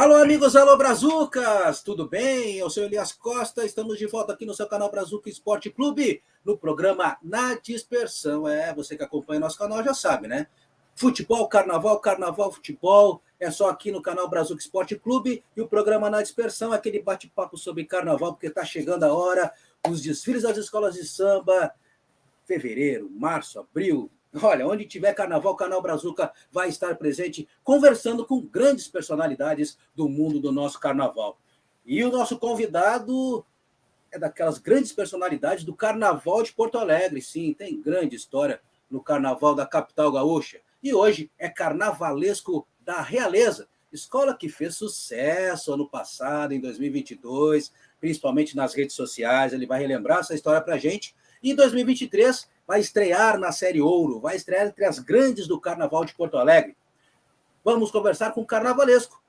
Alô, amigos, alô, Brazucas! Tudo bem? Eu sou Elias Costa, estamos de volta aqui no seu canal Brazuca Esporte Clube, no programa Na Dispersão. Você que acompanha nosso canal já sabe, né? Futebol, carnaval, carnaval, futebol, é só aqui no canal Brazuca Esporte Clube, e o programa Na Dispersão é aquele bate-papo sobre carnaval, porque está chegando a hora, os desfiles das escolas de samba, fevereiro, março, abril. Olha, onde tiver carnaval, o Canal Brazuca vai estar presente, conversando com grandes personalidades do mundo do nosso carnaval. E o nosso convidado é daquelas grandes personalidades do Carnaval de Porto Alegre. Sim, tem grande história no Carnaval da capital gaúcha. E hoje é carnavalesco da Realeza, escola que fez sucesso ano passado, em 2022, principalmente nas redes sociais. Ele vai relembrar essa história para a gente. E em 2023 vai estrear na Série Ouro, vai estrear entre as grandes do Carnaval de Porto Alegre. Vamos conversar com o carnavalesco,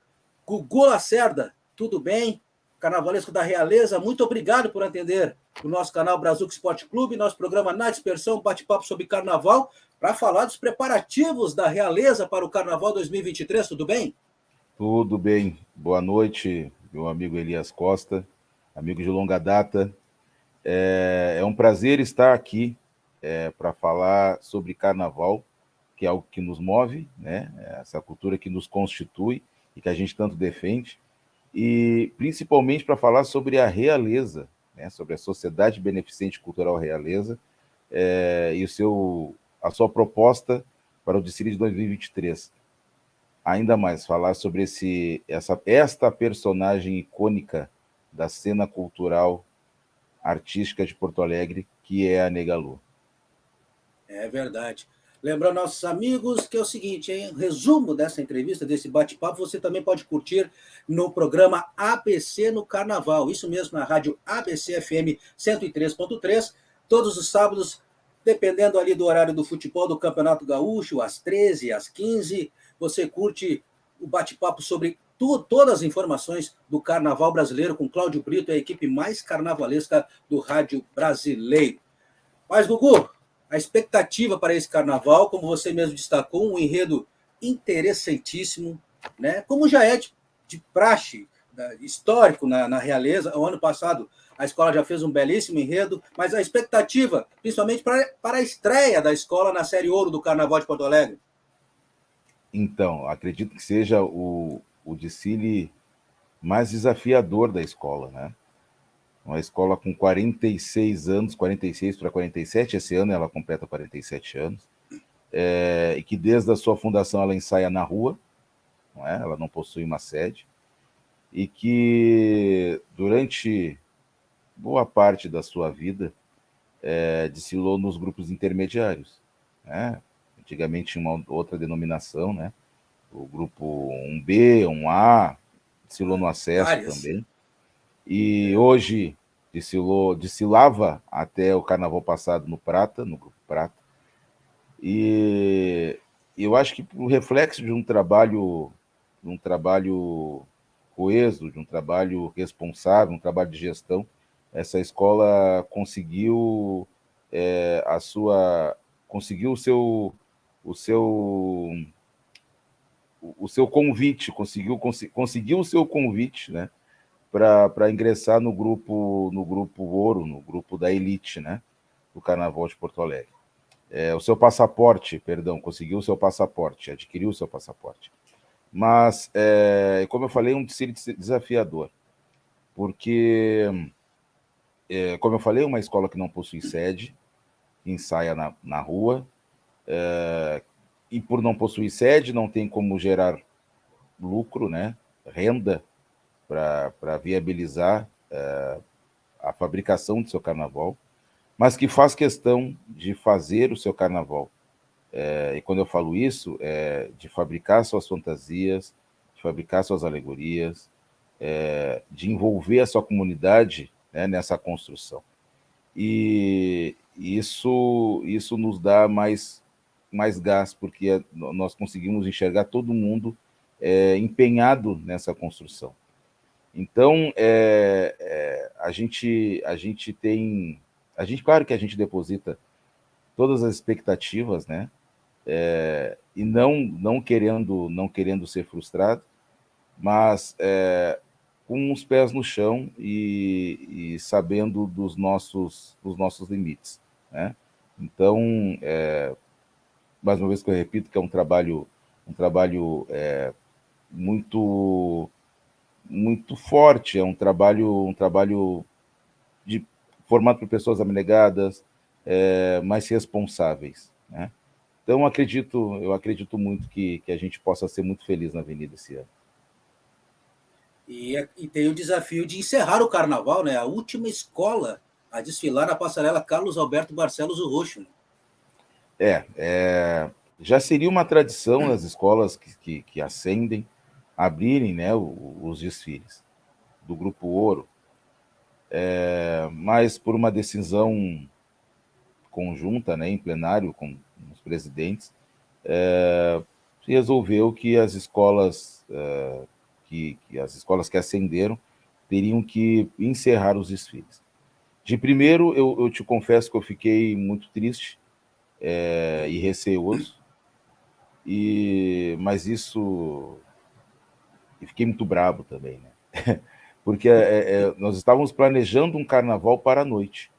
Gugu Lacerda. Tudo bem? Carnavalesco da Realeza, muito obrigado por atender o nosso canal Brazuca Esporte Clube, nosso programa Na Dispersão, bate-papo sobre carnaval, para falar dos preparativos da Realeza para o Carnaval 2023, tudo bem? Tudo bem. Boa noite, meu amigo Elias Costa, amigo de longa data. É um prazer estar aqui para falar sobre carnaval, que é algo que nos move, né? Essa cultura que nos constitui e que a gente tanto defende, e principalmente para falar sobre a Realeza, né? Sobre a Sociedade Beneficente Cultural Realeza, e a sua proposta para o desfile de 2023. Ainda mais falar sobre esta personagem icônica da cena cultural artística de Porto Alegre, que é a Negalu. É verdade. Lembrando nossos amigos que é o seguinte, hein? Resumo dessa entrevista, desse bate-papo, você também pode curtir no programa ABC no Carnaval. Isso mesmo, na rádio ABC FM 103.3, todos os sábados, dependendo ali do horário do futebol do Campeonato Gaúcho, às 13, às 15, você curte o bate-papo sobre todas as informações do Carnaval brasileiro com Cláudio Brito, a equipe mais carnavalesca do rádio brasileiro. Mas, Gugu, a expectativa para esse carnaval, como você mesmo destacou, um enredo interessantíssimo, né? Como já é de praxe, histórico na Realeza. O ano passado a escola já fez um belíssimo enredo, mas a expectativa, principalmente para a estreia da escola na Série Ouro do Carnaval de Porto Alegre. Então, acredito que seja o desfile mais desafiador da escola, né? Uma escola com 46 anos, 46 para 47, esse ano ela completa 47 anos, e que desde a sua fundação ela ensaia na rua, não é? Ela não possui uma sede, e que durante boa parte da sua vida desfilou nos grupos intermediários, né? Antigamente tinha uma outra denominação, né? O grupo 1B, 1A, desfilou no acesso Várias. também. E hoje desfilava até o carnaval passado no Prata, no grupo Prata. E eu acho que o reflexo de um trabalho coeso, de um trabalho responsável, um trabalho de gestão, essa escola conseguiu a sua conseguiu o seu o seu convite, conseguiu o seu convite, né, para ingressar no grupo ouro, no grupo da elite, né, do Carnaval de Porto Alegre. O seu passaporte, perdão, conseguiu o seu passaporte, adquiriu o seu passaporte. Mas, como eu falei, é um desfile desafiador, porque, como eu falei, é uma escola que não possui sede, que ensaia na rua, e por não possuir sede, não tem como gerar lucro, né, renda, para viabilizar a fabricação do seu carnaval, mas que faz questão de fazer o seu carnaval. E quando eu falo isso, é de fabricar suas fantasias, de fabricar suas alegorias, de envolver a sua comunidade, né, nessa construção. E isso nos dá mais gás, porque nós conseguimos enxergar todo mundo empenhado nessa construção. Então, claro que a gente deposita todas as expectativas, né? E não querendo ser frustrado, mas com os pés no chão e sabendo dos nossos limites, né? Então, mais uma vez que eu repito que é um trabalho muito muito forte, é um trabalho de formado por pessoas abnegadas, mais responsáveis, né? Então, eu acredito muito que a gente possa ser muito feliz na Avenida esse ano. E tem o desafio de encerrar o carnaval, né? A última escola a desfilar na passarela Carlos Alberto Barcelos o Roxo. Né? Já seria uma tradição nas escolas que ascendem abrirem, né, os desfiles do Grupo Ouro, mas por uma decisão conjunta, né, em plenário com os presidentes, se resolveu que as escolas as escolas que ascenderam teriam que encerrar os desfiles. De primeiro, eu te confesso que eu fiquei muito triste e receoso, mas isso... E fiquei muito bravo também, né? Porque nós estávamos planejando um carnaval para a noite.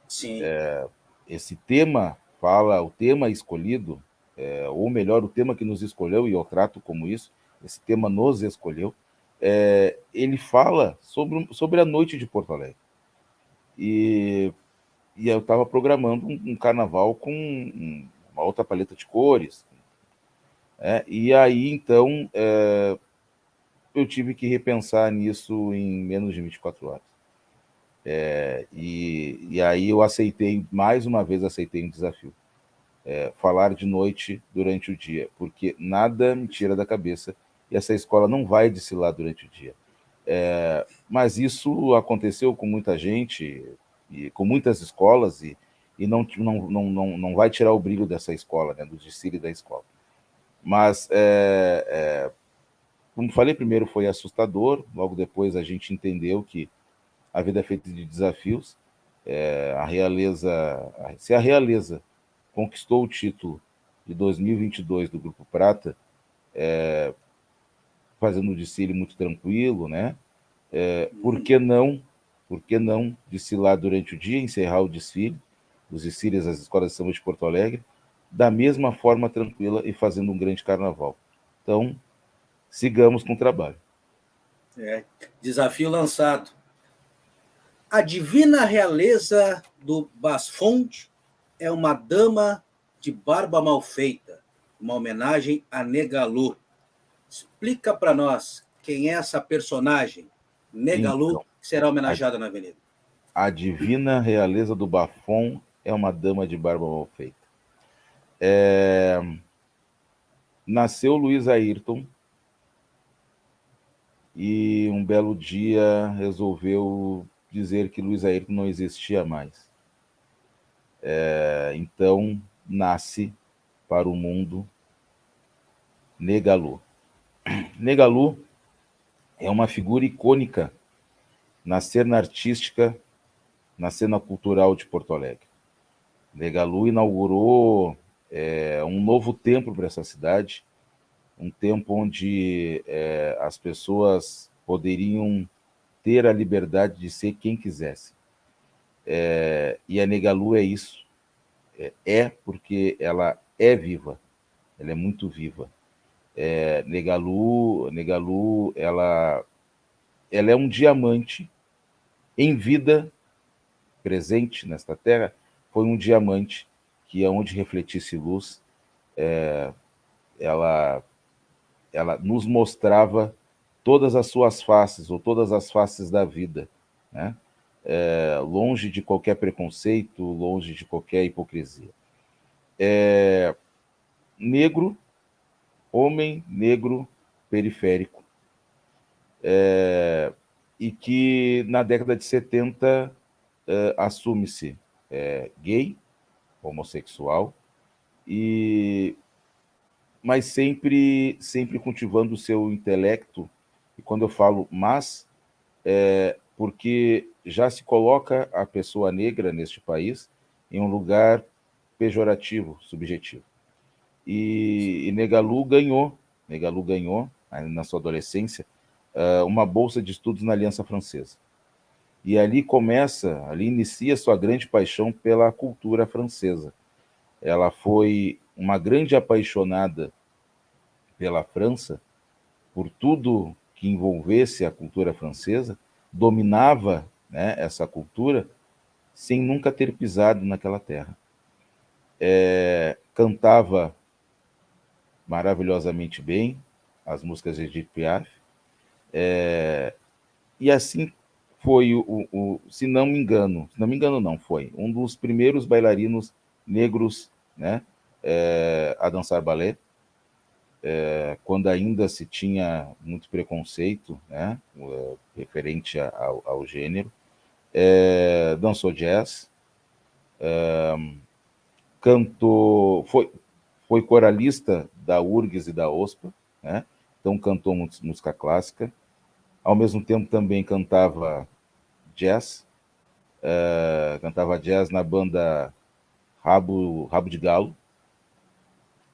Sim. Esse o tema escolhido, ou melhor, o tema que nos escolheu, e eu trato como isso, esse tema nos escolheu, ele fala sobre a noite de Porto Alegre. E eu estava programando um carnaval com uma outra paleta de cores. E aí, então, eu tive que repensar nisso em menos de 24 horas. E aí eu mais uma vez aceitei um desafio. Falar de noite durante o dia, porque nada me tira da cabeça e essa escola não vai desfilar durante o dia. Mas isso aconteceu com muita gente, e com muitas escolas, e não vai tirar o brilho dessa escola, né, do desfile da escola. Mas, como falei, primeiro foi assustador, logo depois a gente entendeu que a vida é feita de desafios. Se a realeza conquistou o título de 2022 do Grupo Prata, fazendo um desfile muito tranquilo, né? Por que não desfilar durante o dia, encerrar o desfile, os desfiles das escolas de samba de Porto Alegre, da mesma forma tranquila e fazendo um grande carnaval? Então, sigamos com o trabalho. Desafio lançado. A divina realeza do Basfont é uma dama de barba mal feita, uma homenagem a Negalu. Explica para nós quem é essa personagem, Negalu, Então, que será homenageada na Avenida. a divina realeza do Bafon é uma dama de barba mal feita. Nasceu Luiz Ayrton e um belo dia resolveu dizer que Luiz Ayrton não existia mais. Então nasce para o mundo Negalu. Negalu é uma figura icônica na cena artística, na cena cultural de Porto Alegre. Negalu inaugurou um novo templo para essa cidade, um tempo onde as pessoas poderiam ter a liberdade de ser quem quisesse. E a Negalu é isso. Porque ela é viva, ela é muito viva. Negalu ela é um diamante em vida, presente nesta terra, foi um diamante que, aonde refletisse luz, ela nos mostrava todas as suas faces, ou todas as faces da vida, né? Longe de qualquer preconceito, longe de qualquer hipocrisia. Negro, homem negro periférico, e que na década de 70 assume-se gay, homossexual, mas sempre cultivando o seu intelecto. E quando eu falo porque já se coloca a pessoa negra neste país em um lugar pejorativo, subjetivo. E Negalu ganhou na sua adolescência, uma bolsa de estudos na Aliança Francesa. E ali inicia sua grande paixão pela cultura francesa. Ela foi uma grande apaixonada pela França, por tudo que envolvesse a cultura francesa, dominava, né, essa cultura sem nunca ter pisado naquela terra. Cantava maravilhosamente bem as músicas de Edith Piaf, e assim foi, se não me engano não, foi um dos primeiros bailarinos negros, né, a dançar balé, quando ainda se tinha muito preconceito, né, referente ao gênero. Dançou jazz, cantou, foi coralista da URGS e da OSPA, né? Então cantou música clássica, ao mesmo tempo também cantava jazz, na banda Rabo de Galo,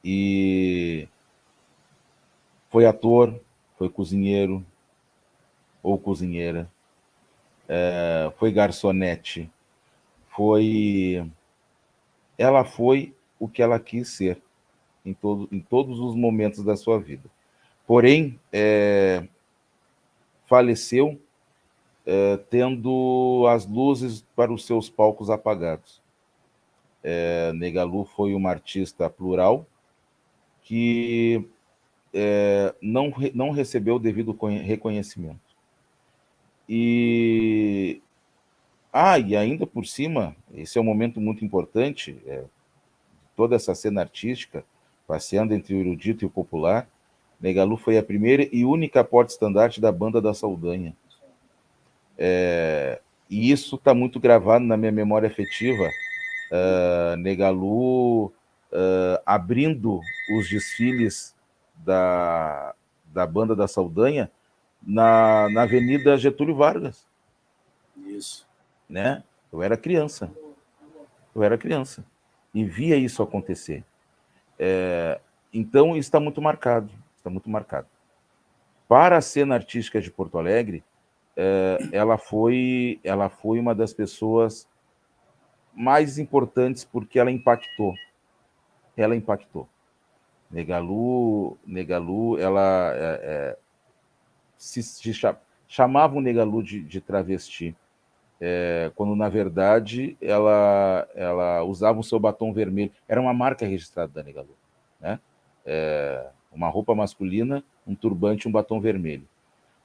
e foi ator, foi cozinheiro ou cozinheira, foi garçonete, ela foi o que ela quis ser em todos os momentos da sua vida. Porém, faleceu tendo as luzes para os seus palcos apagados. Negalu foi uma artista plural que não recebeu o devido reconhecimento. E ainda por cima, esse é um momento muito importante, toda essa cena artística, passeando entre o erudito e o popular, Negalu foi a primeira e única porta-estandarte da Banda da Saldanha. E isso está muito gravado na minha memória afetiva. Negalu abrindo os desfiles da Banda da Saldanha na Avenida Getúlio Vargas. Isso. Né? Eu era criança e via isso acontecer. Então, isso está muito marcado. Para a cena artística de Porto Alegre, ela foi uma das pessoas mais importantes porque ela impactou. Negalu, ela chamava o Negalu de travesti, quando na verdade ela usava o seu batom vermelho. Era uma marca registrada da Negalu, né? Uma roupa masculina, um turbante, um batom vermelho.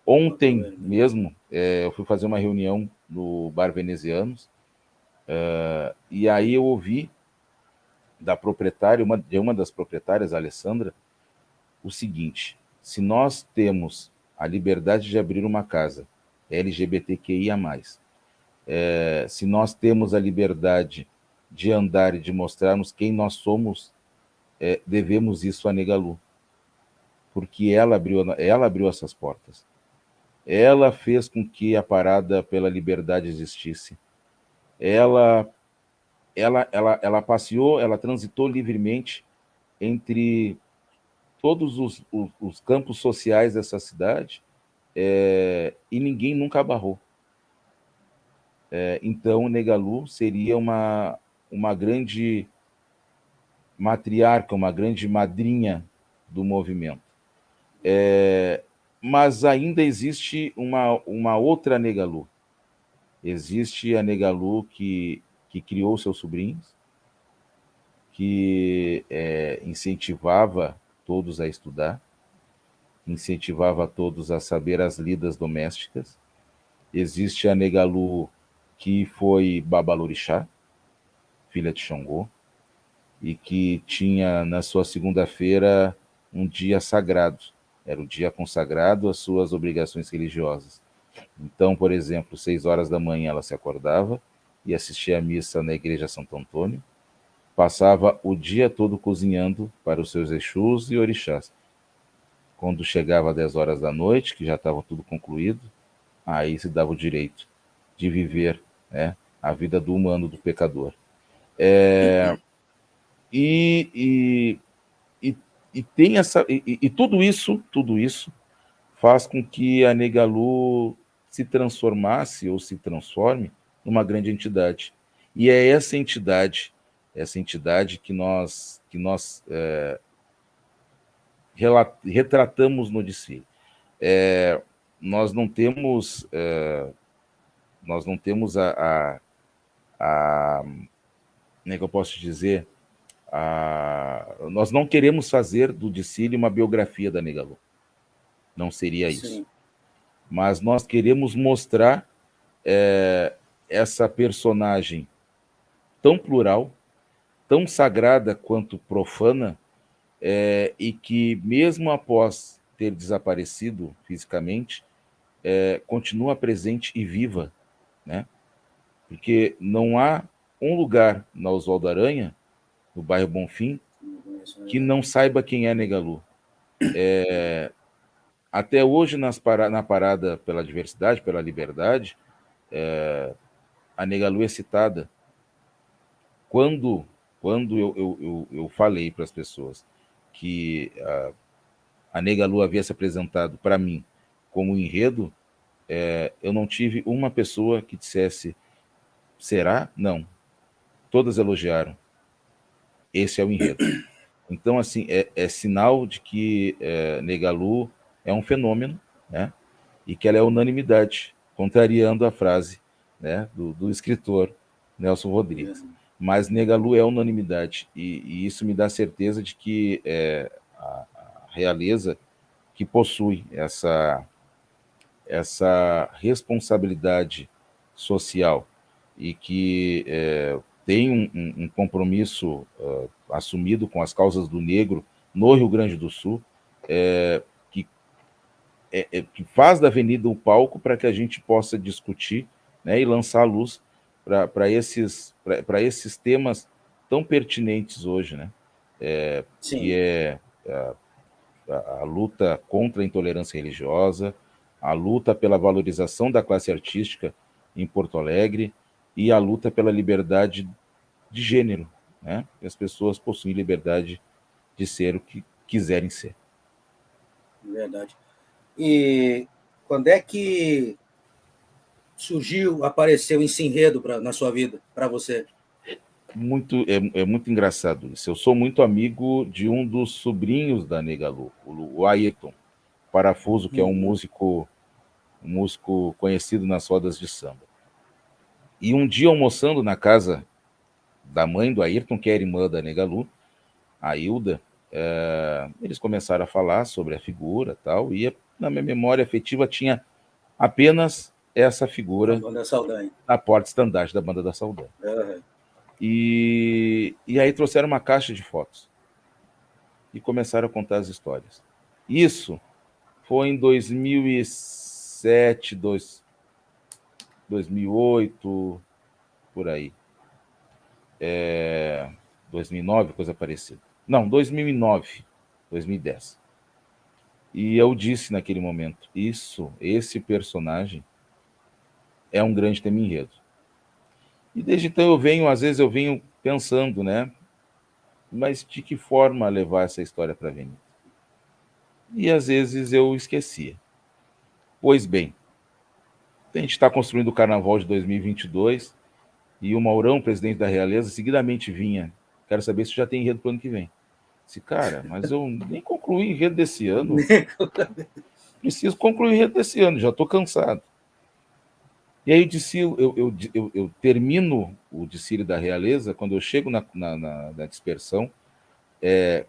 Ontem mesmo, eu fui fazer uma reunião no Bar Venezianos, e aí eu ouvi da proprietária, uma das proprietárias, a Alessandra, o seguinte: se nós temos a liberdade de abrir uma casa LGBTQIA+, se nós temos a liberdade de andar e de mostrarmos quem nós somos, devemos isso a Negalu, porque ela abriu essas portas. Ela fez com que a parada pela liberdade existisse. Ela passeou, ela transitou livremente entre todos os campos sociais dessa cidade, e ninguém nunca a barrou. Então, Negalu seria uma grande matriarca, uma grande madrinha do movimento. Mas ainda existe uma outra Negalu. Existe a Negalu que criou seus sobrinhos, que incentivava todos a estudar, incentivava todos a saber as lidas domésticas. Existe a Negalu que foi Babalorixá, filha de Xangô, e que tinha na sua segunda-feira um dia sagrado. Era o dia consagrado às suas obrigações religiosas. Então, por exemplo, 6 horas da manhã ela se acordava e assistia à missa na igreja Santo Antônio, passava o dia todo cozinhando para os seus exus e orixás. Quando chegava às 10 horas da noite, que já estava tudo concluído, aí se dava o direito de viver, né, a vida do humano, do pecador. E tem essa, e tudo isso faz com que a Negalu se transformasse ou se transforme numa grande entidade. E é essa entidade que nós retratamos no desfile. Nós não temos como é que eu posso dizer? Nós não queremos fazer do desfile uma biografia da Negalu. Não seria isso. Sim. Mas nós queremos mostrar essa personagem tão plural, tão sagrada quanto profana, e que, mesmo após ter desaparecido fisicamente, continua presente e viva, né? Porque não há um lugar na Oswaldo Aranha, no bairro Bonfim, que não saiba quem é Negalu. Até hoje, na parada pela diversidade, pela liberdade, a Negalu é citada. Quando eu falei para as pessoas que a Negalu havia se apresentado para mim como enredo, eu não tive uma pessoa que dissesse, será? Não. Todas elogiaram. Esse é o enredo. Então, assim, é sinal de que Negalu é um fenômeno, né? E que ela é unanimidade, contrariando a frase, né, do escritor Nelson Rodrigues. Mas Negalu é unanimidade, e isso me dá certeza de que a realeza que possui essa responsabilidade social e que tem um compromisso assumido com as causas do negro no Rio Grande do Sul, que faz da Avenida um palco para que a gente possa discutir, né, e lançar a luz para esses temas tão pertinentes hoje, né? Que é a luta contra a intolerância religiosa, a luta pela valorização da classe artística em Porto Alegre e a luta pela liberdade de gênero, né? Que as pessoas possuem liberdade de ser o que quiserem ser. Verdade. E quando é que surgiu, apareceu esse enredo na sua vida, para você? É muito engraçado isso. Eu sou muito amigo de um dos sobrinhos da Negalu, o Ayrton Parafuso, que é um músico conhecido nas rodas de samba. E um dia, almoçando na casa da mãe do Ayrton, que é a irmã da Negalu, a Hilda, eles começaram a falar sobre a figura tal, e na minha memória afetiva tinha apenas essa figura na porta-estandarte da Banda da Saldanha. E aí trouxeram uma caixa de fotos e começaram a contar as histórias. Isso foi em 2007, 2008, por aí. 2009, coisa parecida. Não, 2009, 2010. E eu disse naquele momento, esse personagem é um grande tema enredo. E desde então às vezes eu venho pensando, né? Mas de que forma levar essa história para a avenida? E às vezes eu esquecia. Pois bem, a gente está construindo o Carnaval de 2022 e o Maurão, presidente da Realeza, seguidamente vinha. Quero saber se já tem enredo para o ano que vem. Disse, cara, mas eu nem concluí o enredo desse ano. Preciso concluir o enredo desse ano, já estou cansado. E aí eu termino o desfile da Realeza, quando eu chego na dispersão,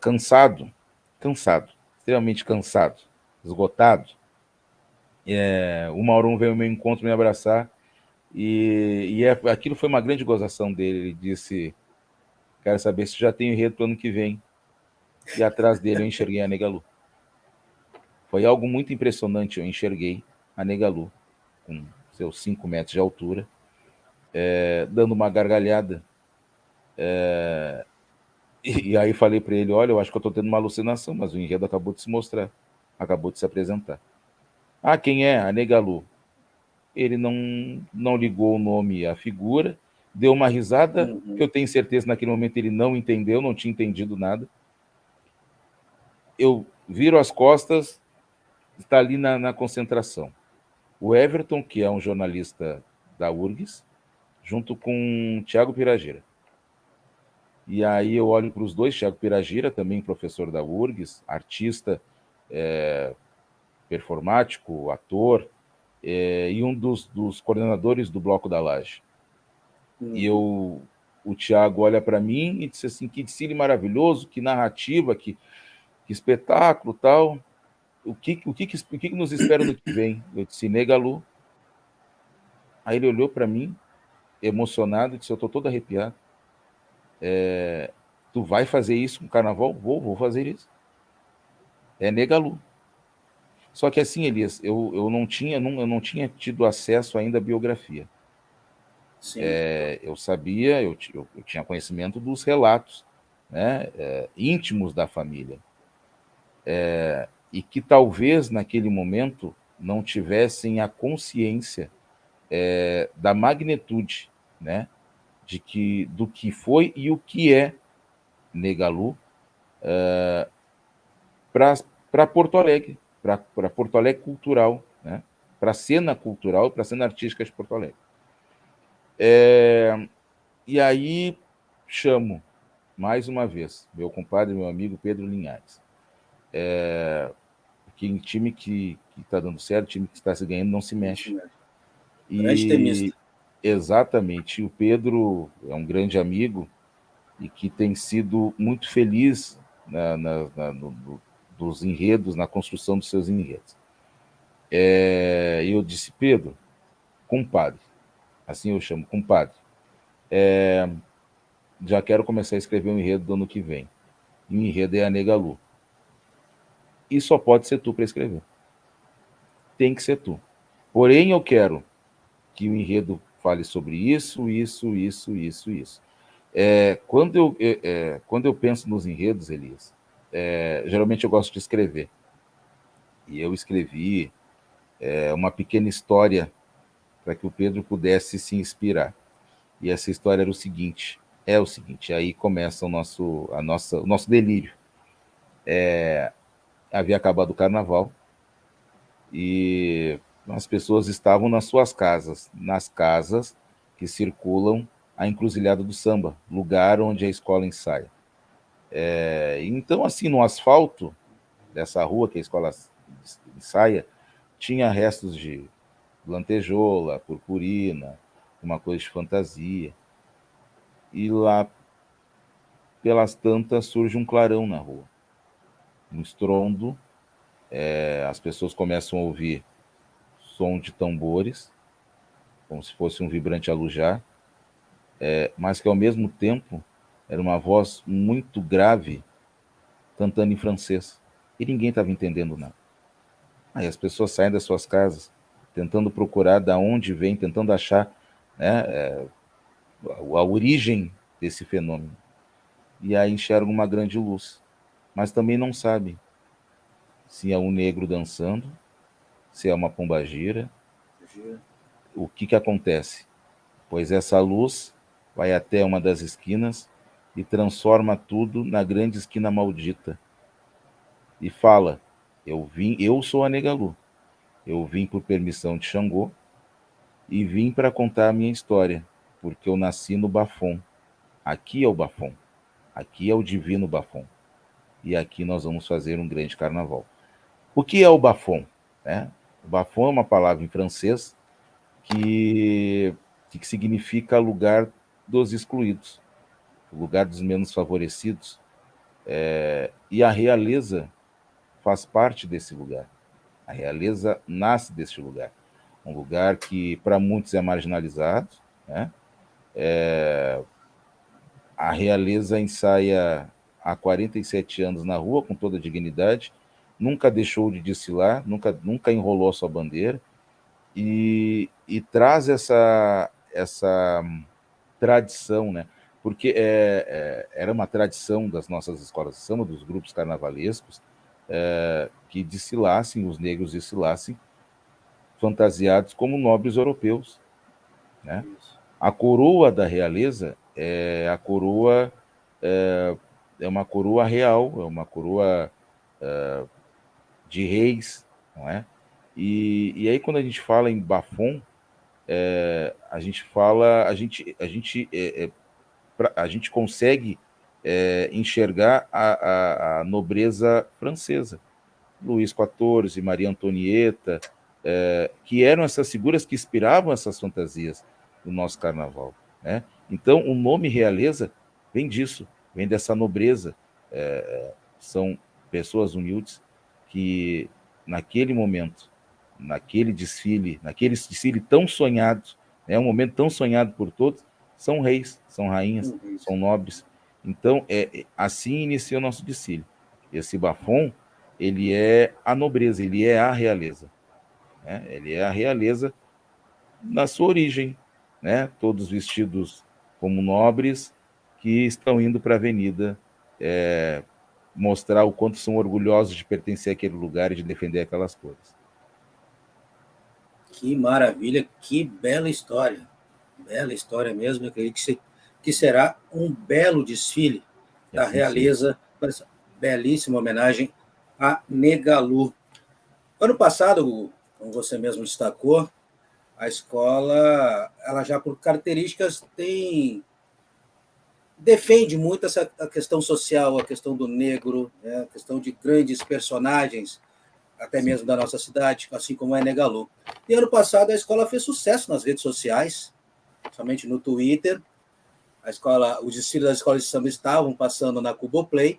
cansado, extremamente cansado, esgotado. O Maurão veio ao meu encontro me abraçar, e aquilo foi uma grande gozação dele. Ele disse, quero saber se já tem enredo para o ano que vem. E atrás dele eu enxerguei a Negalu. Foi algo muito impressionante, eu enxerguei a Negalu, com seus 5 metros de altura, dando uma gargalhada. E aí falei para ele, olha, eu acho que eu estou tendo uma alucinação, mas o enredo acabou de se mostrar, acabou de se apresentar. Ah, quem é? A Negalu. Ele não ligou o nome à figura, deu uma risada, que eu tenho certeza naquele momento ele não entendeu, não tinha entendido nada. Eu viro as costas, está ali na concentração. O Everton, que é um jornalista da URGS, junto com o Thiago Piragira. E aí eu olho para os dois, Thiago Piragira, também professor da URGS, artista, performático, ator, e um dos coordenadores do Bloco da Laje. E o Thiago olha para mim e disse assim, que desfile maravilhoso, que narrativa, que espetáculo, tal. O que nos espera no que vem? Eu disse, Negalu. Aí ele olhou para mim, emocionado, e disse, eu estou todo arrepiado. Tu vai fazer isso com o carnaval? Vou fazer isso. É Negalu. Só que assim, Elias, eu não tinha tido acesso ainda à biografia. Eu sabia, eu tinha conhecimento dos relatos, né, íntimos da família. E que talvez naquele momento não tivessem a consciência da magnitude, né, do que foi e o que é Negalu para Porto Alegre, para Porto Alegre cultural, né, para a cena cultural, para a cena artística de Porto Alegre. E aí chamo, mais uma vez, meu compadre, meu amigo Pedro Linhares. Porque em time que está dando certo, time que está se ganhando, não se mexe. Grande temista. Exatamente. E o Pedro é um grande amigo e que tem sido muito feliz dos enredos, na construção dos seus enredos. Eu disse, Pedro, compadre, assim eu chamo, compadre, já quero começar a escrever um enredo do ano que vem. E o enredo é a Negalu. E só pode ser tu para escrever. Tem que ser tu. Porém, eu quero que o enredo fale sobre isso. Quando eu penso nos enredos, Elias, geralmente eu gosto de escrever. E eu escrevi uma pequena história para que o Pedro pudesse se inspirar. E essa história era o seguinte, aí começa o nosso delírio. Havia acabado o carnaval e as pessoas estavam nas suas casas, nas casas que circulam a Encruzilhada do Samba, lugar onde a escola ensaia. Então, assim, no asfalto dessa rua que a escola ensaia, tinha restos de lantejola, purpurina, uma coisa de fantasia. E lá, pelas tantas, surge um clarão na rua. Um estrondo, as pessoas começam a ouvir som de tambores, como se fosse um vibrante alujar, mas que ao mesmo tempo era uma voz muito grave, cantando em francês. E ninguém estava entendendo nada. Aí as pessoas saem das suas casas, tentando procurar da onde vem, tentando achar, né, a origem desse fenômeno. E aí enxergam uma grande luz, mas também não sabem se é um negro dançando, se é uma pombagira, o que acontece? Pois essa luz vai até uma das esquinas e transforma tudo na grande esquina maldita. E fala, eu sou a Negalu, eu vim por permissão de Xangô e vim para contar a minha história, porque eu nasci no Bafom. Aqui é o Bafom, aqui é o divino Bafom. E aqui nós vamos fazer um grande carnaval. O que é o Bafom? O Bafom é uma palavra em francês que significa lugar dos excluídos, lugar dos menos favorecidos. E a realeza faz parte desse lugar. A realeza nasce deste lugar. Um lugar que para muitos é marginalizado, né? A realeza ensaia há 47 anos na rua, com toda a dignidade, nunca deixou de desfilar, nunca enrolou a sua bandeira, e traz essa tradição, né? Porque era uma tradição das nossas escolas de samba, dos grupos carnavalescos, que desfilassem, os negros desfilassem, fantasiados como nobres europeus, né? A coroa da realeza é uma coroa real, é uma coroa de reis, não é? E aí, quando a gente fala em Bafom, a gente fala, a gente consegue enxergar a nobreza francesa, Luís XIV, Maria Antonieta, que eram essas figuras que inspiravam essas fantasias do nosso carnaval, né? Então, o nome realeza vem disso, vem dessa nobreza. São pessoas humildes que, naquele momento, naquele desfile tão sonhado, é um momento tão sonhado por todos, são reis, são rainhas, são nobres. Então, assim inicia o nosso desfile. Esse bafom, ele é a nobreza, ele é a realeza, né? Ele é a realeza na sua origem, né? Todos vestidos como nobres que estão indo para a avenida mostrar o quanto são orgulhosos de pertencer àquele lugar e de defender aquelas cores. Que maravilha, que bela história. Bela história mesmo. Eu acredito que será um belo desfile da Assim seja. realeza. Belíssima homenagem a Negalu. Ano passado, como você mesmo destacou, a escola, ela já por características defende muito a questão social, a questão do negro, né, a questão de grandes personagens, até Sim. mesmo da nossa cidade, assim como é Negalu. E ano passado a escola fez sucesso nas redes sociais, somente no Twitter. Os desfiles das escolas de samba estavam passando na Cuboplay,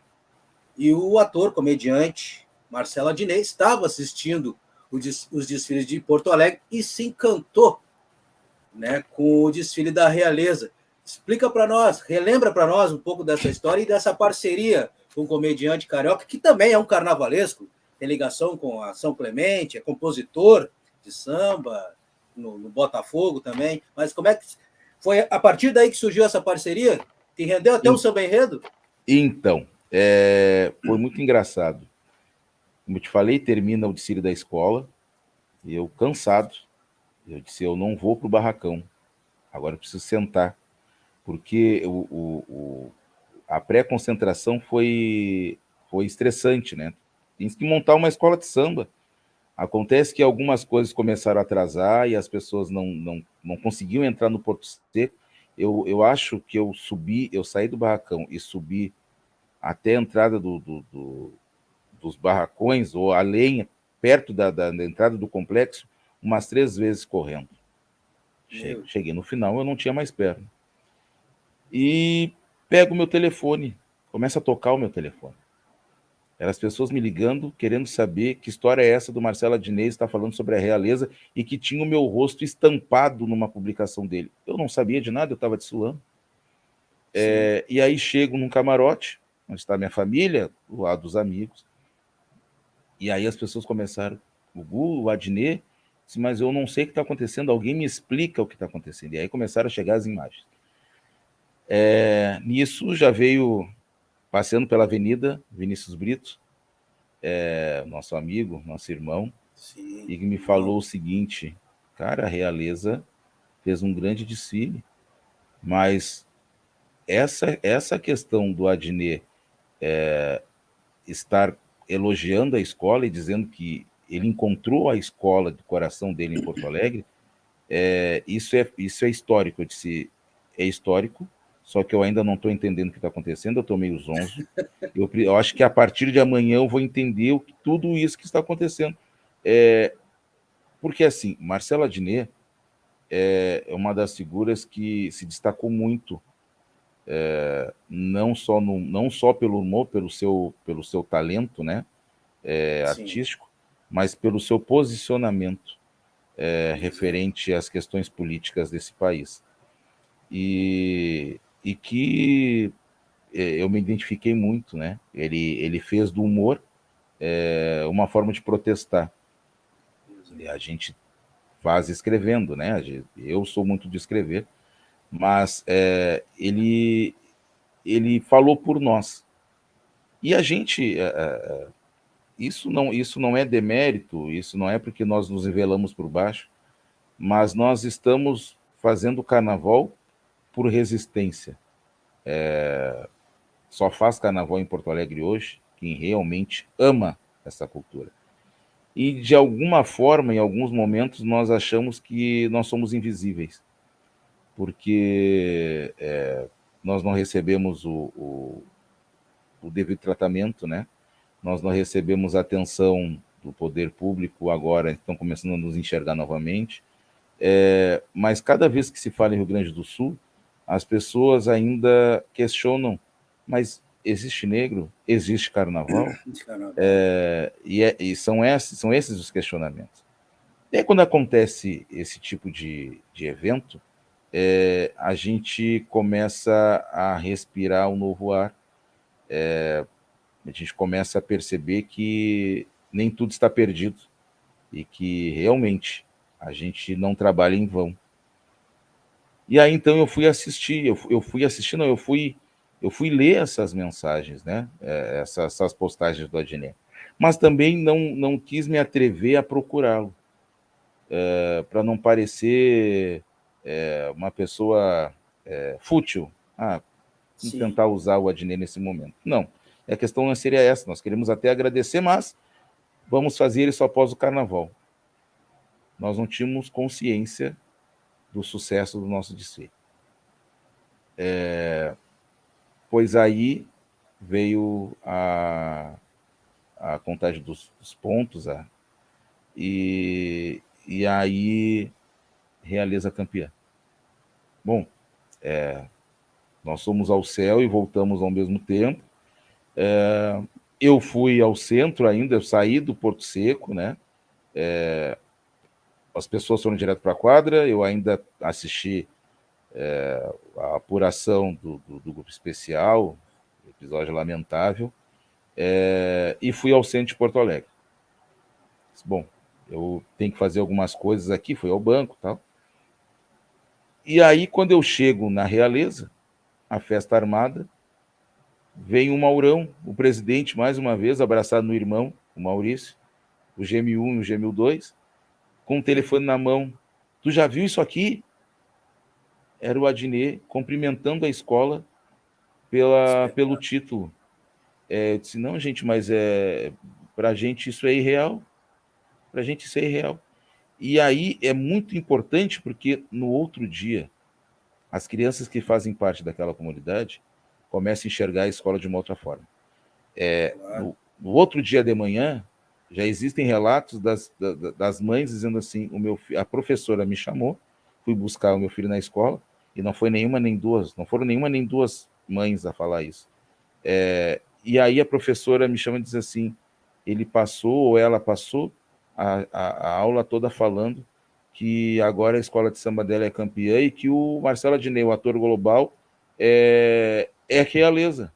e o ator, comediante, Marcelo Adnet, estava assistindo os desfiles de Porto Alegre e se encantou, né, com o desfile da Realeza. Explica para nós, relembra para nós um pouco dessa história e dessa parceria com o comediante carioca, que também é um carnavalesco, tem ligação com a São Clemente, é compositor de samba, no Botafogo também. Mas como é que foi a partir daí que surgiu essa parceria? Que rendeu até um samba enredo? Então, foi muito engraçado. Como eu te falei, termina o desfile da escola, e eu cansado, eu disse, eu não vou para o barracão, agora eu preciso sentar, porque a pré-concentração foi estressante, né? Tem que montar uma escola de samba. Acontece que algumas coisas começaram a atrasar e as pessoas não conseguiam entrar no Porto Seco. Eu acho que eu saí do barracão e subi até a entrada dos barracões, ou além, perto da entrada do complexo, umas 3 vezes correndo. Cheguei no final, eu não tinha mais perna. E pego o meu telefone, começa a tocar o meu telefone. Eram as pessoas me ligando, querendo saber que história é essa do Marcelo Adnet, está falando sobre a realeza, e que tinha o meu rosto estampado numa publicação dele. Eu não sabia de nada, eu estava desfilando. E aí chego num camarote, onde está minha família, do lado dos amigos, e aí as pessoas começaram, o Gu, o Adnet, disse, mas eu não sei o que está acontecendo, alguém me explica o que está acontecendo. E aí começaram a chegar as imagens. Nisso já veio, passeando pela avenida, Vinícius Brito, nosso amigo, nosso irmão, Sim, e que me falou o seguinte, cara, a realeza fez um grande desfile, mas essa questão do Adnet estar elogiando a escola e dizendo que ele encontrou a escola do coração dele em Porto Alegre, isso é histórico. Eu disse, é histórico, só que eu ainda não estou entendendo o que está acontecendo, eu estou meio zonzo. Eu acho que a partir de amanhã eu vou entender tudo isso que está acontecendo. Porque, assim, Marcelo Adnet é uma das figuras que se destacou muito, não só pelo humor, pelo seu talento, né, artístico, mas pelo seu posicionamento referente às questões políticas desse país. E que eu me identifiquei muito, né? Ele fez do humor uma forma de protestar. E a gente faz escrevendo, né? Eu sou muito de escrever, mas ele falou por nós. E a gente, isso não é demérito, isso não é porque nós nos nivelamos por baixo, mas nós estamos fazendo o carnaval por resistência. Só faz carnaval em Porto Alegre hoje quem realmente ama essa cultura. e de alguma forma, em alguns momentos, nós achamos que nós somos invisíveis, porque nós não recebemos o devido tratamento, né? Nós não recebemos a atenção do poder público, agora estão começando a nos enxergar novamente. Mas cada vez que se fala em Rio Grande do Sul, as pessoas ainda questionam, mas existe negro? Existe carnaval? E são esses os questionamentos. E aí, quando acontece esse tipo de evento, a gente começa a respirar um novo ar, a gente começa a perceber que nem tudo está perdido e que realmente a gente não trabalha em vão. E aí então eu fui assistir, eu fui ler essas mensagens, né? Essas postagens do Adnet. Mas também não quis me atrever a procurá-lo, para não parecer uma pessoa fútil. Vamos tentar usar o Adnet nesse momento. Não, a questão não seria essa, nós queremos até agradecer, mas vamos fazer isso após o carnaval. Nós não tínhamos consciência do sucesso do nosso desfile. Pois aí veio a contagem dos pontos, e aí Realeza campeã. Bom, nós fomos ao céu e voltamos ao mesmo tempo. Eu fui ao centro ainda, eu saí do Porto Seco, né? As pessoas foram direto para a quadra, eu ainda assisti a apuração do grupo especial, episódio lamentável, e fui ao centro de Porto Alegre. Bom, eu tenho que fazer algumas coisas aqui, fui ao banco e tal. E aí, quando eu chego na Realeza, a festa armada, vem o Maurão, o presidente, mais uma vez, abraçado no irmão, o Maurício, o Gêmeo 1 e o Gêmeo 2, com o telefone na mão. Tu já viu isso aqui? Era o Adnet cumprimentando a escola pelo título. Eu disse, não, gente, mas pra gente isso é irreal. Pra gente isso é irreal. E aí é muito importante porque no outro dia, as crianças que fazem parte daquela comunidade começam a enxergar a escola de uma outra forma. No outro dia de manhã, já existem relatos das mães dizendo assim, a professora me chamou, fui buscar o meu filho na escola, e não foi nenhuma nem duas, não foram nenhuma nem duas mães a falar isso. E aí a professora me chama e diz assim, ele passou ou ela passou a aula toda falando que agora a escola de samba dela é campeã e que o Marcelo Adnet, o ator global, é Realeza.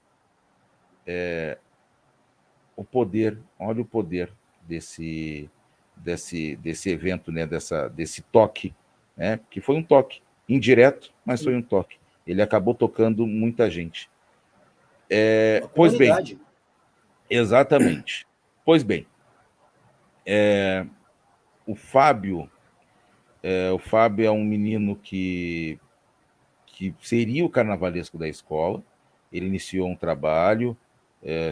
O poder, olha o poder desse evento, né? Desse toque, né? Que foi um toque indireto, mas foi um toque. Ele acabou tocando muita gente. Pois bem, exatamente. Pois bem, o Fábio é um menino que seria o carnavalesco da escola. Ele iniciou um trabalho,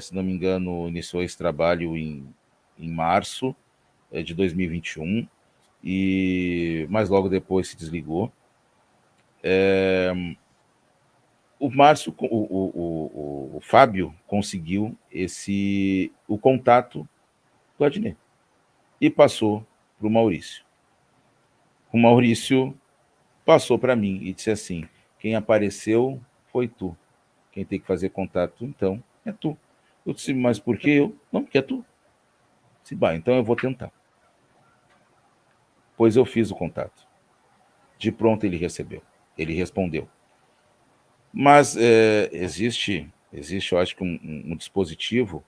se não me engano, iniciou esse trabalho em março de 2021, mas logo depois se desligou. O Fábio conseguiu o contato do Adnet e passou para o Maurício. O Maurício passou para mim e disse assim, quem apareceu foi tu. Quem tem que fazer contato, então, é tu. Eu disse, mas por que eu? Não, porque é tu. Eu disse, então eu vou tentar. Pois eu fiz o contato. De pronto ele recebeu. Ele respondeu. Mas existe, eu acho que um dispositivo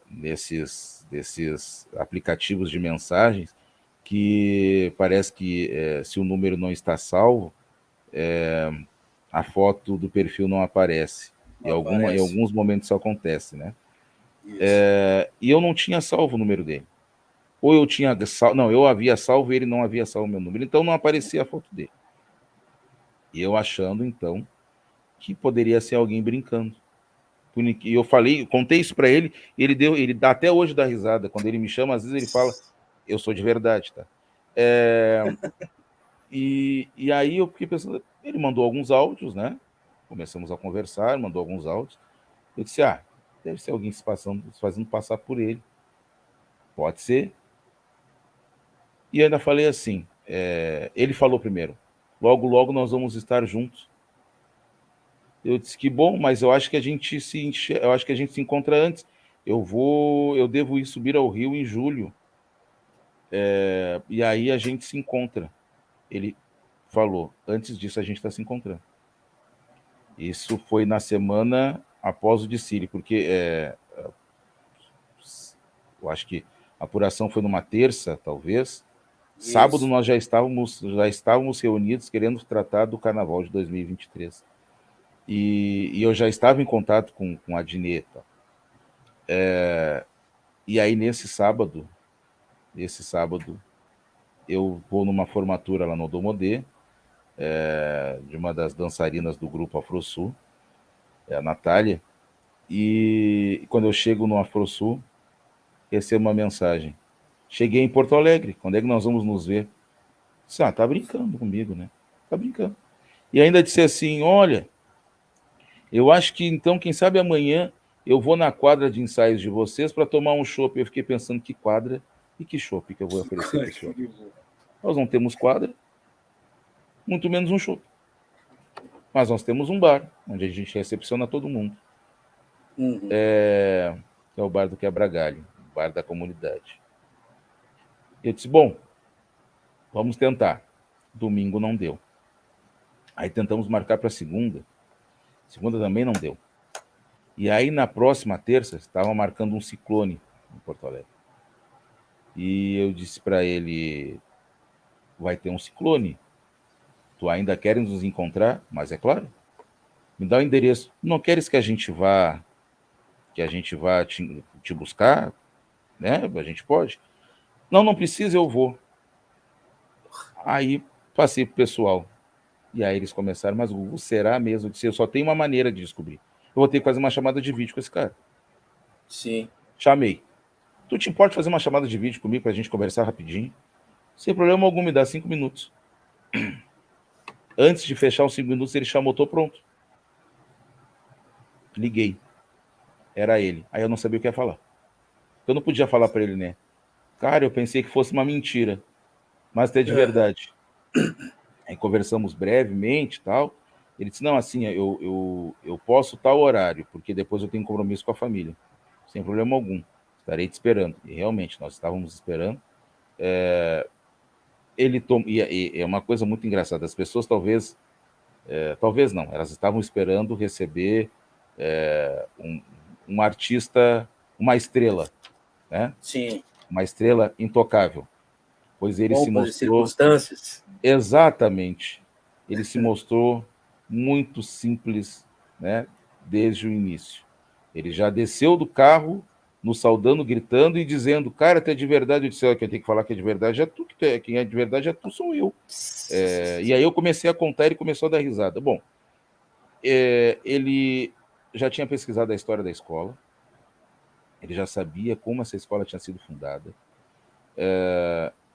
desses aplicativos de mensagens que parece que se o número não está salvo, a foto do perfil não aparece. Em alguns momentos isso acontece, né? E eu não tinha salvo o número dele. Ou eu tinha salvo, não, eu havia salvo e ele não havia salvo o meu número, então não aparecia a foto dele. E eu achando, então, que poderia ser alguém brincando. E eu contei isso para ele, ele dá até hoje dá risada. Quando ele me chama, às vezes ele fala, eu sou de verdade, tá? E aí eu fiquei pensando, ele mandou alguns áudios, né? Começamos a conversar, mandou alguns áudios. Eu disse, deve ser alguém se fazendo passar por ele. Pode ser. E ainda falei assim, ele falou primeiro, logo, logo nós vamos estar juntos. Eu disse que bom, mas eu acho que a gente se encontra antes. Eu devo ir subir ao Rio em julho. E aí a gente se encontra. Ele falou, antes disso a gente está se encontrando. Isso foi na semana após o desfile, porque eu acho que a apuração foi numa terça, talvez. Sábado Isso. nós já estávamos reunidos querendo tratar do Carnaval de 2023. E eu já estava em contato com a Dineta. E aí, nesse sábado, eu vou numa formatura lá no Domodê, de uma das dançarinas do grupo Afrosul, a Natália. E quando eu chego no Afrosul, recebo uma mensagem. Cheguei em Porto Alegre, quando é que nós vamos nos ver? Disse, tá brincando comigo, né? Tá brincando. E ainda disse assim, olha, eu acho que então, quem sabe amanhã eu vou na quadra de ensaios de vocês para tomar um chopp. Eu fiquei pensando, que quadra e que chopp que eu vou oferecer para esse homem? Nós não temos quadra, muito menos um chopp. Mas nós temos um bar, onde a gente recepciona todo mundo. Uhum. É o bar do Quebra-Galho, o bar da comunidade. Eu disse, bom, vamos tentar. Domingo não deu. Aí tentamos marcar para segunda. Segunda também não deu. E aí, na próxima terça, estava marcando um ciclone em Porto Alegre. E eu disse para ele, vai ter um ciclone. Tu ainda queres nos encontrar? Mas é claro. Me dá o endereço. Não queres que a gente vá te buscar? Né? A gente pode. Não precisa, eu vou. Aí passei pro pessoal. E aí eles começaram, mas Gugu, será mesmo? Eu disse, eu só tenho uma maneira de descobrir. Eu vou ter que fazer uma chamada de vídeo com esse cara. Sim. Chamei. Tu te importa fazer uma chamada de vídeo comigo pra gente conversar rapidinho? Sem problema algum, me dá 5 minutos. Antes de fechar os 5 minutos, ele chamou, tô pronto. Liguei. Era ele. Aí eu não sabia o que ia falar. Eu não podia falar para ele, né? Cara, eu pensei que fosse uma mentira, mas é de verdade. Aí conversamos brevemente e tal. Ele disse, não, assim, eu posso tal horário, porque depois eu tenho compromisso com a família. Sem problema algum. Estarei te esperando. E realmente, nós estávamos esperando. E é uma coisa muito engraçada. As pessoas talvez não, elas estavam esperando receber um artista, uma estrela, né? Sim. Uma estrela intocável. Pois ele se Pompas e mostrou circunstâncias. exatamente. Ele se mostrou muito simples, né? Desde o início. Ele já desceu do carro, nos saudando, gritando e dizendo, cara, tu é de verdade. Eu disse, quem tem que falar que é de verdade é tu, quem é de verdade é tu, sou eu. E aí eu comecei a contar e ele começou a dar risada. Bom, ele já tinha pesquisado a história da escola, ele já sabia como essa escola tinha sido fundada,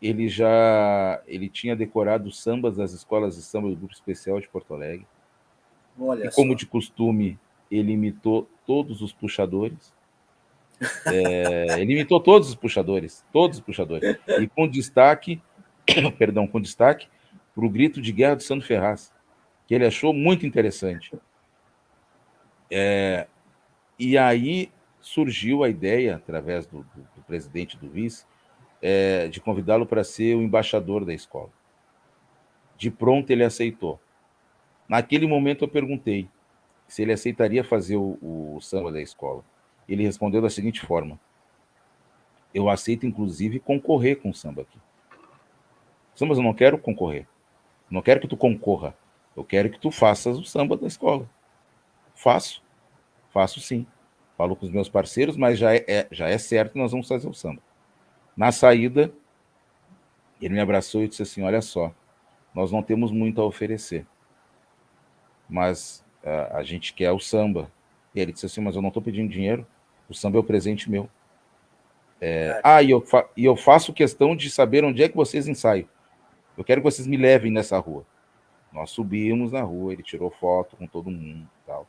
ele tinha decorado os sambas das escolas de samba do Grupo Especial de Porto Alegre. Olha E como só. de costume, ele imitou todos os puxadores. Ele imitou todos os puxadores. E com destaque, com destaque para o grito de guerra do Sandro Ferraz, que ele achou muito interessante. E aí surgiu a ideia, através do presidente do vice, de convidá-lo para ser o embaixador da escola. De pronto ele aceitou. Naquele momento eu perguntei se ele aceitaria fazer o samba da escola. Ele respondeu da seguinte forma, eu aceito inclusive concorrer com o samba aqui. Mas eu não quero concorrer, não quero que tu concorra, eu quero que tu faças o samba da escola. Faço sim. Falo com os meus parceiros, mas já é certo que nós vamos fazer o samba. Na saída, ele me abraçou e disse assim, olha só, nós não temos muito a oferecer, mas a gente quer o samba. E ele disse assim, mas eu não estou pedindo dinheiro, o samba é o presente meu. E eu faço questão de saber onde é que vocês ensaiam. Eu quero que vocês me levem nessa rua. Nós subimos na rua, ele tirou foto com todo mundo e tal.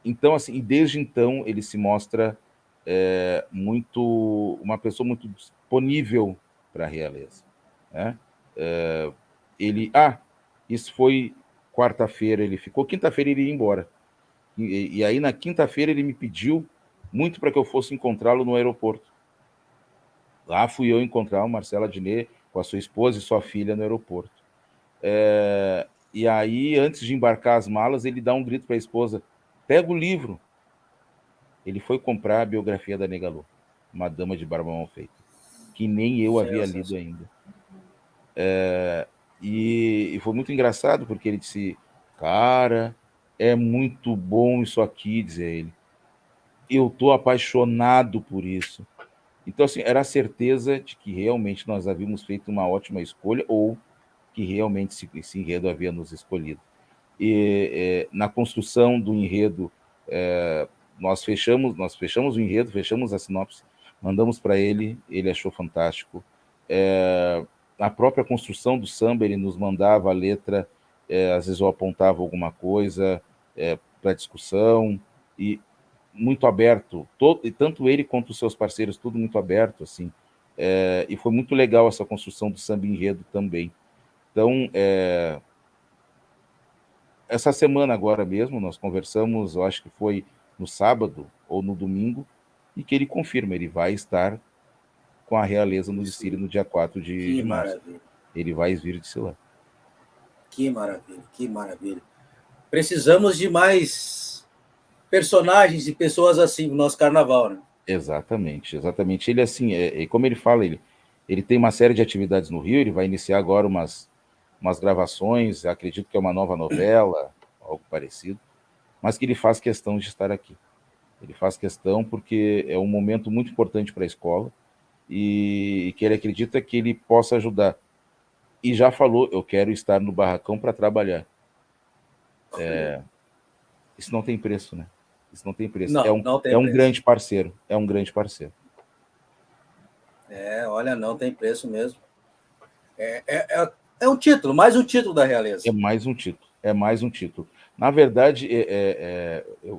Então, assim, e desde então ele se mostra uma pessoa muito disponível para a realeza, né? Ele, isso foi quarta-feira, ele ficou, quinta-feira ele ia embora. E aí na quinta-feira ele me pediu muito para que eu fosse encontrá-lo no aeroporto. Lá fui eu encontrar o Marcelo Adnet com a sua esposa e sua filha no aeroporto. E aí, antes de embarcar as malas, ele dá um grito para a esposa: pega o livro. Ele foi comprar a biografia da Negalu, uma dama de barba mal feita, que nem eu havia lido ainda. E foi muito engraçado, porque ele disse: cara, é muito bom isso aqui, dizia ele. Eu estou apaixonado por isso. Então, assim, era a certeza de que realmente nós havíamos feito uma ótima escolha, ou que realmente esse enredo havia nos escolhido. E na construção do enredo, nós fechamos o enredo, fechamos a sinopse, mandamos para ele achou fantástico. A própria construção do samba, ele nos mandava a letra, às vezes eu apontava alguma coisa para discussão, e muito aberto, e tanto ele quanto os seus parceiros, tudo muito aberto, assim. E foi muito legal essa construção do samba enredo também. Então, essa semana agora mesmo, nós conversamos, eu acho que foi no sábado ou no domingo, e que ele confirma, ele vai estar com a realeza no desfile no dia 4 de março. Maravilha. Ele vai vir de lá. Que maravilha, que maravilha. Precisamos de mais personagens e pessoas assim no nosso carnaval, né? Exatamente, exatamente. Ele, assim, como ele fala, ele tem uma série de atividades no Rio, ele vai iniciar agora umas gravações, acredito que é uma nova novela, algo parecido, mas que ele faz questão de estar aqui. Ele faz questão porque é um momento muito importante para a escola, e que ele acredita que ele possa ajudar. E já falou, eu quero estar no barracão para trabalhar. Isso não tem preço, né? Isso não tem preço. Não tem é um preço. grande parceiro, é um grande parceiro. Olha, não tem preço mesmo. É um título, mais um título da realeza. É mais um título, é mais um título. Na verdade,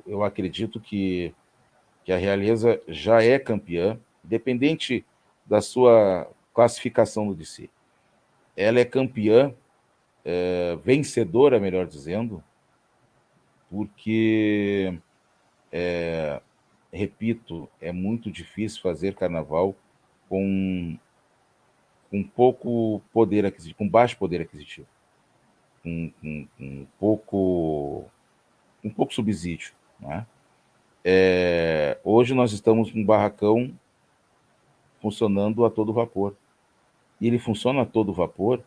eu acredito que a realeza já é campeã, independente da sua classificação no DC. Ela é campeã, vencedora, melhor dizendo, porque, repito, é muito difícil fazer carnaval com pouco poder aquisitivo, com baixo poder aquisitivo, com pouco subsídio, né? Hoje nós estamos com um barracão funcionando a todo vapor. E ele funciona a todo vapor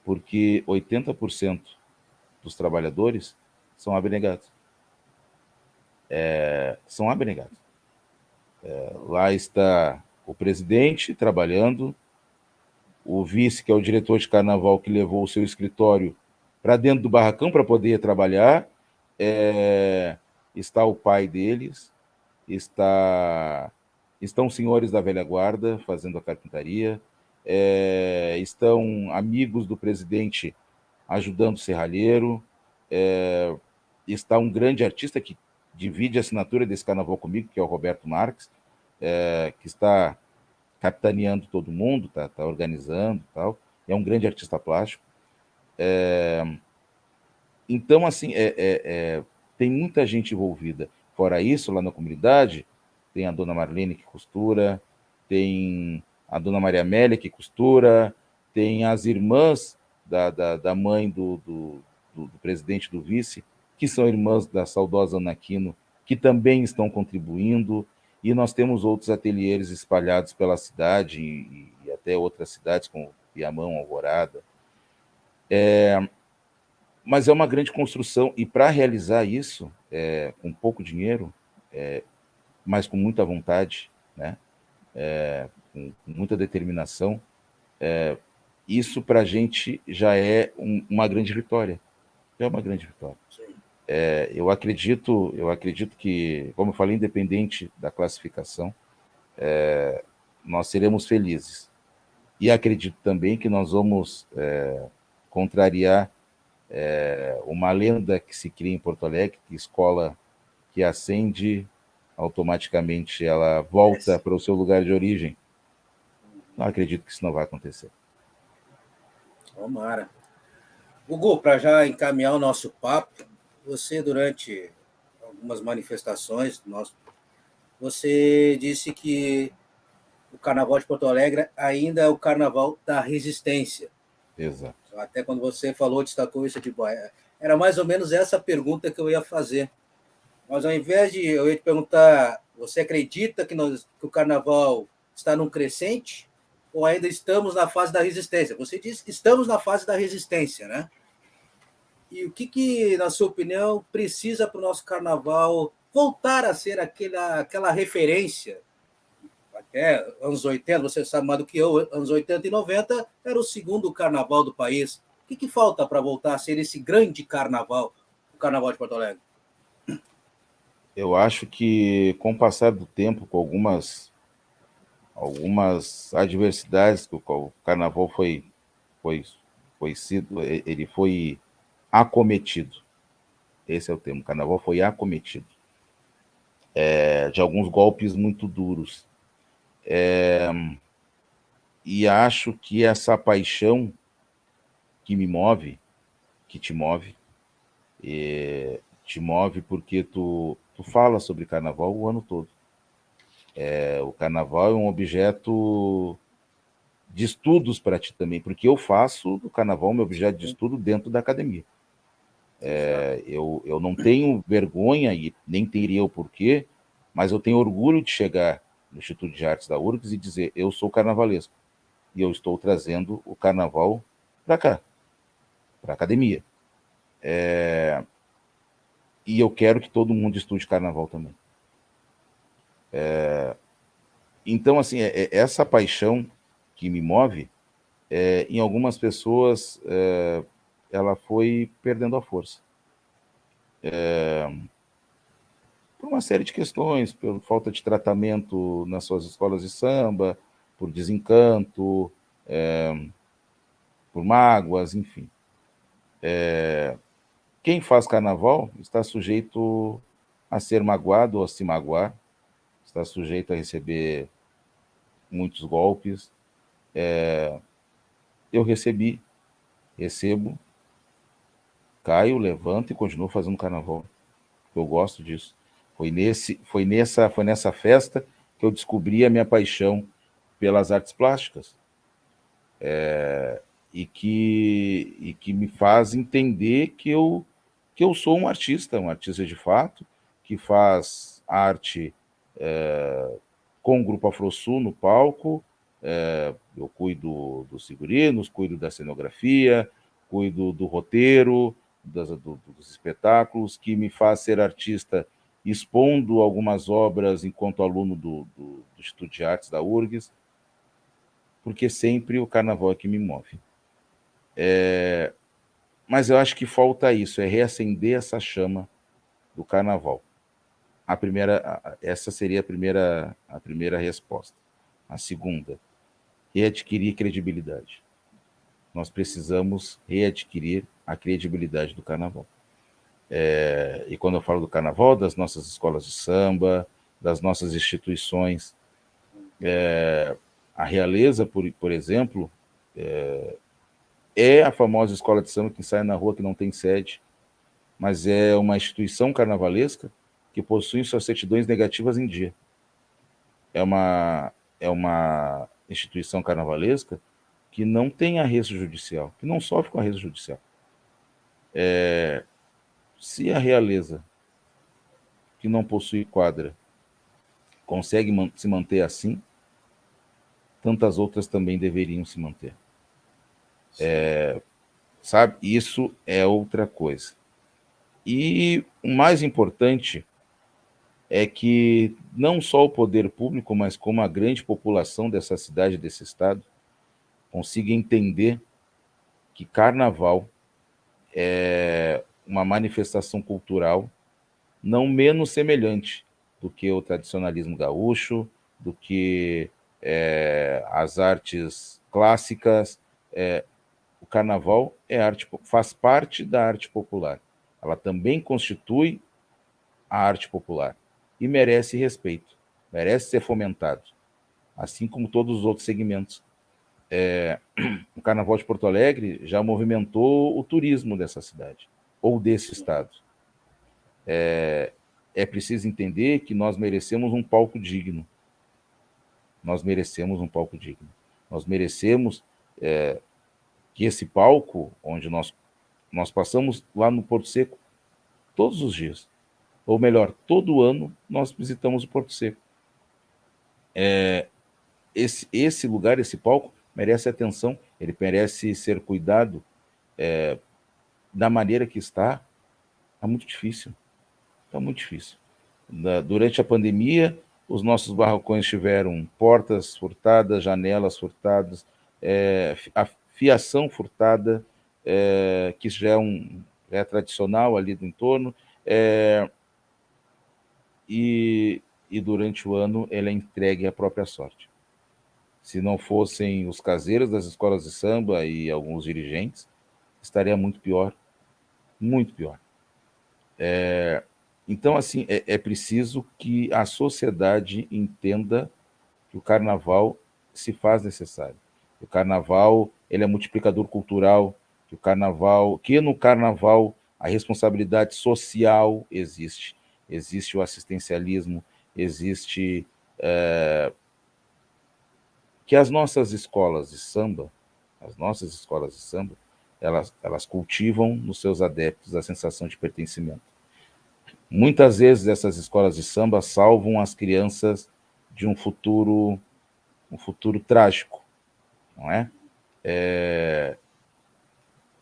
porque 80% dos trabalhadores são abnegados. São abnegados. Lá está o presidente trabalhando, o vice, que é o diretor de carnaval, que levou o seu escritório para dentro do barracão para poder trabalhar, está o pai deles, estão senhores da velha guarda fazendo a carpintaria, estão amigos do presidente ajudando o serralheiro, está um grande artista que divide a assinatura desse carnaval comigo, que é o Roberto Marques, que está capitaneando todo mundo, está organizando e tal, é um grande artista plástico. Então, assim, tem muita gente envolvida. Fora isso, lá na comunidade, tem a dona Marlene que costura, tem a dona Maria Amélia que costura, tem as irmãs da mãe do presidente, do vice, que são irmãs da saudosa Ana Aquino, que também estão contribuindo, e nós temos outros ateliês espalhados pela cidade e até outras cidades, como Viamão, Alvorada. Mas é uma grande construção, e para realizar isso, com pouco dinheiro, mas com muita vontade, né? Com muita determinação, isso para a gente já é uma grande vitória. Já é uma grande vitória. Sim. Eu acredito que, como eu falei, independente da classificação, nós seremos felizes. E acredito também que nós vamos contrariar uma lenda que se cria em Porto Alegre, que escola que ascende, automaticamente ela volta para o seu lugar de origem. Não acredito que isso não vai acontecer. Tomara. Hugo, para já encaminhar o nosso papo, você, durante algumas manifestações, você disse que o Carnaval de Porto Alegre ainda é o Carnaval da resistência. Exato. Até quando você falou, destacou isso de boia. Era mais ou menos essa pergunta que eu ia fazer. Mas ao invés de eu ia te perguntar, você acredita que o Carnaval está num crescente ou ainda estamos na fase da resistência? Você disse que estamos na fase da resistência, né? E o que na sua opinião, precisa para o nosso Carnaval voltar a ser aquela referência? Até anos 80, você sabe mais do que eu, anos 80 e 90 era o segundo carnaval do país. O que falta para voltar a ser esse grande carnaval, o Carnaval de Porto Alegre? Eu acho que, com o passar do tempo, com algumas adversidades que o Carnaval ele foi acometido. Esse é o termo. O Carnaval foi acometido de alguns golpes muito duros. E acho que essa paixão que me move, que te move porque tu fala sobre Carnaval o ano todo. O Carnaval é um objeto de estudos para ti também, porque eu faço do Carnaval meu objeto de estudo dentro da academia. Eu não tenho vergonha, e nem teria o porquê, mas eu tenho orgulho de chegar no Instituto de Artes da URGS e dizer, eu sou carnavalesco, e eu estou trazendo o Carnaval para cá, para a academia. E eu quero que todo mundo estude Carnaval também. Então, assim, essa paixão que me move, em algumas pessoas, ela foi perdendo a força. Por uma série de questões, por falta de tratamento nas suas escolas de samba, por desencanto, por mágoas, enfim. Quem faz carnaval está sujeito a ser magoado ou a se magoar, está sujeito a receber muitos golpes. Eu recebo, caio, levanto e continuo fazendo carnaval. Eu gosto disso. Foi nessa festa que eu descobri a minha paixão pelas artes plásticas. E que me faz entender que eu sou um artista de fato, que faz arte com o Grupo Afrosul no palco. Eu cuido dos figurinos, cuido da cenografia, cuido do roteiro, dos espetáculos, que me faz ser artista expondo algumas obras enquanto aluno do Instituto de Artes da URGS, porque sempre o carnaval é que me move. Mas eu acho que falta isso, é reacender essa chama do carnaval. Essa seria a primeira resposta. A segunda, readquirir credibilidade. Nós precisamos readquirir a credibilidade do carnaval. E quando eu falo do carnaval, das nossas escolas de samba, das nossas instituições, a Realeza, por exemplo, é a famosa escola de samba que sai na rua, que não tem sede, mas é uma instituição carnavalesca que possui suas certidões negativas em dia. É uma instituição carnavalesca que não tem arresto judicial, que não sofre com arresto judicial. Se a Realeza, que não possui quadra, consegue se manter assim, tantas outras também deveriam se manter. Sabe? Isso é outra coisa. E o mais importante é que não só o poder público, mas como a grande população dessa cidade, desse estado, consiga entender que carnaval é uma manifestação cultural não menos semelhante do que o tradicionalismo gaúcho, do que as artes clássicas. O carnaval faz parte da arte popular. Ela também constitui a arte popular e merece respeito, merece ser fomentado, assim como todos os outros segmentos. O Carnaval de Porto Alegre já movimentou o turismo dessa cidade, ou desse estado. É preciso entender que nós merecemos um palco digno. Nós merecemos um palco digno. Nós merecemos que esse palco, onde nós passamos lá no Porto Seco todos os dias, ou melhor, todo ano nós visitamos o Porto Seco. Esse lugar, esse palco, merece atenção, ele merece ser cuidado da maneira que está. Está muito difícil. Está muito difícil. Durante a pandemia, os nossos barracões tiveram portas furtadas, janelas furtadas, a fiação furtada, que já é tradicional ali do entorno, e durante o ano ela é entregue à própria sorte. Se não fossem os caseiros das escolas de samba e alguns dirigentes, estaria muito pior, muito pior. Então, assim, é preciso que a sociedade entenda que o carnaval se faz necessário. O carnaval, ele é multiplicador cultural, que no carnaval a responsabilidade social existe. Existe o assistencialismo, existe que as nossas escolas de samba, elas cultivam nos seus adeptos a sensação de pertencimento. Muitas vezes essas escolas de samba salvam as crianças de um futuro trágico, não é?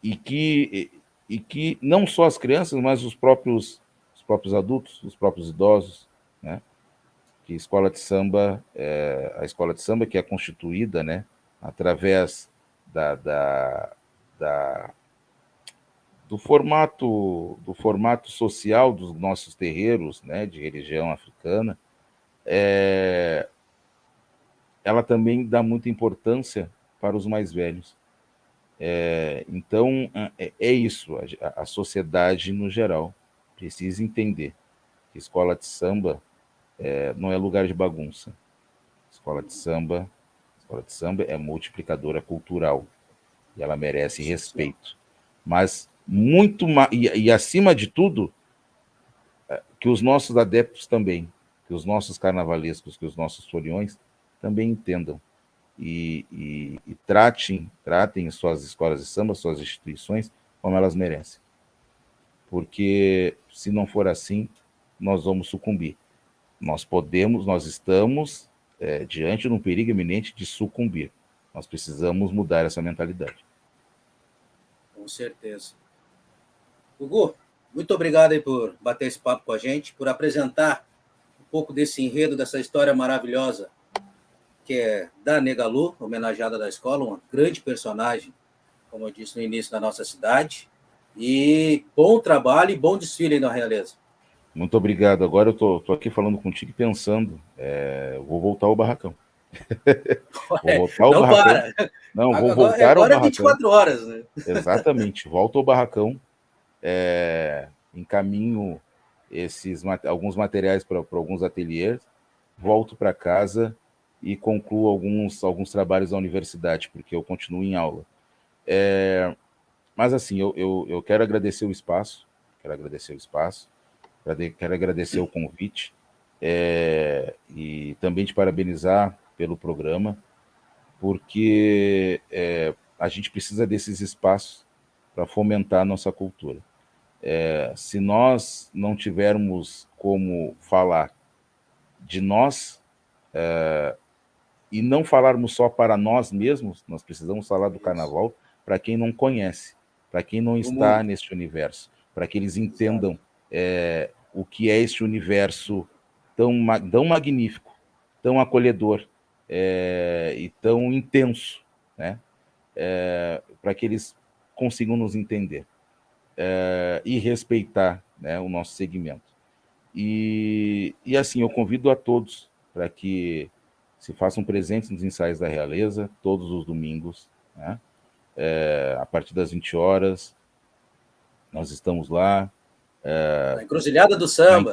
E que não só as crianças, mas os próprios adultos, os próprios idosos, né? Que a escola de samba que é constituída, né, através do formato social dos nossos terreiros, né, de religião africana, ela também dá muita importância para os mais velhos. Então, é isso, a sociedade, no geral, precisa entender que escola de samba não é lugar de bagunça. Escola de samba é multiplicadora cultural e ela merece respeito. Mas muito mais, e acima de tudo, que os nossos adeptos também, que os nossos carnavalescos, que os nossos foliões também entendam e tratem suas escolas de samba, suas instituições, como elas merecem. Porque se não for assim, nós vamos sucumbir. Nós estamos diante de um perigo iminente de sucumbir. Nós precisamos mudar essa mentalidade. Com certeza. Hugo, muito obrigado aí por bater esse papo com a gente, por apresentar um pouco desse enredo, dessa história maravilhosa, que é da Negalu, homenageada da escola, uma grande personagem, como eu disse no início, da nossa cidade. E bom trabalho e bom desfile aí na Realeza. Muito obrigado. Agora eu tô aqui falando contigo e pensando, vou voltar ao barracão. Vou voltar ao não barracão. Para. Não, vou voltar ao barracão. Agora é 24 horas, né? Exatamente. Volto ao barracão, encaminho alguns materiais para alguns ateliês, volto para casa e concluo alguns trabalhos da universidade, porque eu continuo em aula. Mas, assim, eu quero agradecer o espaço, quero agradecer o convite e também te parabenizar pelo programa, porque a gente precisa desses espaços para fomentar a nossa cultura. Se nós não tivermos como falar de nós e não falarmos só para nós mesmos, nós precisamos falar do carnaval para quem não conhece, para quem não está neste universo, para que eles entendam o que é este universo tão magnífico, tão acolhedor e tão intenso, né? Para que eles consigam nos entender. e respeitar, né, o nosso segmento. E assim, eu convido a todos para que se façam presentes nos ensaios da Realeza, todos os domingos, né? A partir das 20 horas, nós estamos lá. Na Encruzilhada do Na Samba.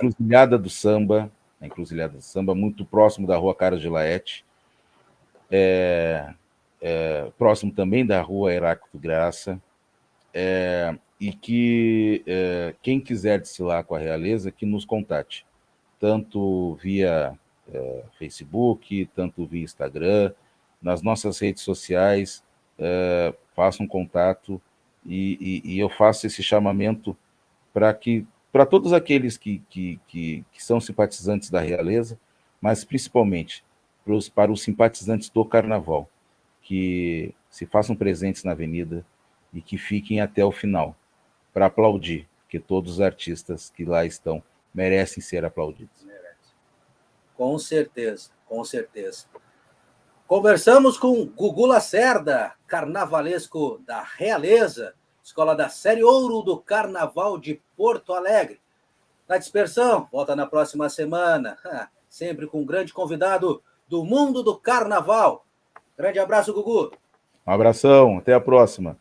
Encruzilhada do Samba, muito próximo da Rua Caras de Laete, próximo também da Rua Heráclito Graça, e que quem quiser desfilar com a Realeza, que nos contate, tanto via Facebook, tanto via Instagram, nas nossas redes sociais, faça um contato, e eu faço esse chamamento para todos aqueles que são simpatizantes da Realeza, mas principalmente para os simpatizantes do Carnaval, que se façam presentes na avenida e que fiquem até o final para aplaudir, porque todos os artistas que lá estão merecem ser aplaudidos. Com certeza, com certeza. Conversamos com Gugu Lacerda, carnavalesco da Realeza, escola da Série Ouro do Carnaval de Porto Alegre. Na Dispersão, volta na próxima semana, sempre com um grande convidado do mundo do carnaval. Grande abraço, Gugu. Um abração, até a próxima.